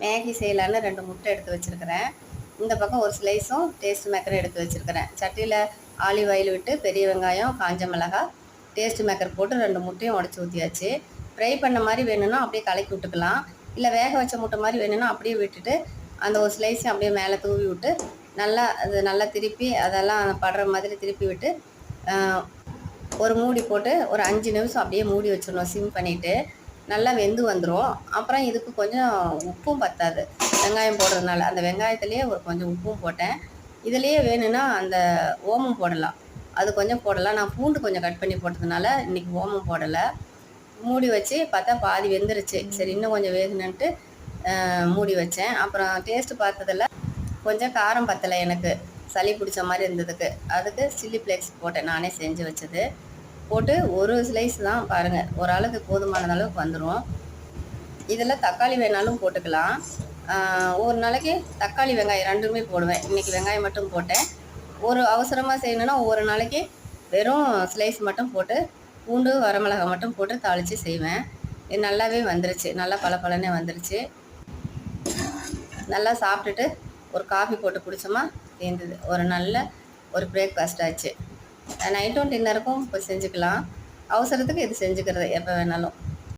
Maggi செய்யலான்னு 2 முட்டை எடுத்து வச்சுருக்கிறேன். இந்த பக்கம் ஒரு ஸ்லைஸும் டேஸ்ட் மேக்கரும் எடுத்து வச்சுருக்கிறேன். சட்டியில் ஆலிவ் ஆயில் விட்டு பெரிய வெங்காயம், காஞ்ச மிளகாய், டேஸ்ட் மேக்கர் போட்டு 2 முட்டையும் உடச்சி ஊற்றியாச்சு. ஃப்ரை பண்ண மாதிரி வேணும்னா அப்படியே கலக்கி விட்டுக்கலாம். இல்லை வேக வச்ச முட்டை மாதிரி வேணும்னா அப்படியே விட்டுட்டு அந்த ஒரு ஸ்லைஸையும் அப்படியே மேலே தூவி விட்டு நல்லா திருப்பி அதெல்லாம் படுற மாதிரி திருப்பி விட்டு ஒரு மூடி போட்டு ஒரு 5 நிமிஷம் அப்படியே மூடி வச்சிடணும். சிம் பண்ணிவிட்டு நல்லா வெந்து வந்துடும். அப்புறம் இதுக்கு கொஞ்சம் உப்பும் பத்தாது வெங்காயம் போடுறதுனால. அந்த வெங்காயத்துலேயே ஒரு கொஞ்சம் உப்பும் போட்டேன். இதுலேயே வேணும்னா அந்த ஓமம் போடலாம், அது கொஞ்சம் போடலாம். நான் பூண்டு கொஞ்சம் கட் பண்ணி போட்டதுனால இன்றைக்கி ஓமம் போடலை. மூடி வச்சு பார்த்தா பாதி வெந்துருச்சு. சரி இன்னும் கொஞ்சம் வேகணுன்ட்டு மூடி வச்சேன். அப்புறம் டேஸ்ட்டு பார்த்ததில் கொஞ்சம் காரம் பத்தலை, எனக்கு சளி பிடிச்ச மாதிரி இருந்ததுக்கு. அதுக்கு சில்லி ஃப்ளேக்ஸ் போட்டேன், நானே செஞ்சு வச்சது. போட்டு ஒரு ஸ்லைஸ் தான் பாருங்கள், ஒரு ஆளுக்கு போதுமான அளவுக்கு வந்துடும். இதில் தக்காளி வேணாலும் போட்டுக்கலாம். ஒரு நாளைக்கு தக்காளி வெங்காயம் 2மே போடுவேன். இன்றைக்கி வெங்காயம் மட்டும் போட்டேன். ஒரு அவசரமாக செய்யணுன்னா ஒரு நாளைக்கு வெறும் ஸ்லைஸ் மட்டும் போட்டு பூண்டு வரமிளகாய் மட்டும் போட்டு தாளித்து செய்வேன். இது நல்லாவே வந்துருச்சு, நல்லா பளபளன்னே வந்துருச்சு. நல்லா சாப்பிட்டுட்டு ஒரு காஃபி போட்டு குடித்தோமா சேர்ந்தது ஒரு பிரேக்ஃபாஸ்ட் ஆச்சு. நைட்டும் டின்னருக்கும் இப்போ செஞ்சுக்கலாம். அவசரத்துக்கு இது செஞ்சுக்கிறது எப்போ வேணாலும்.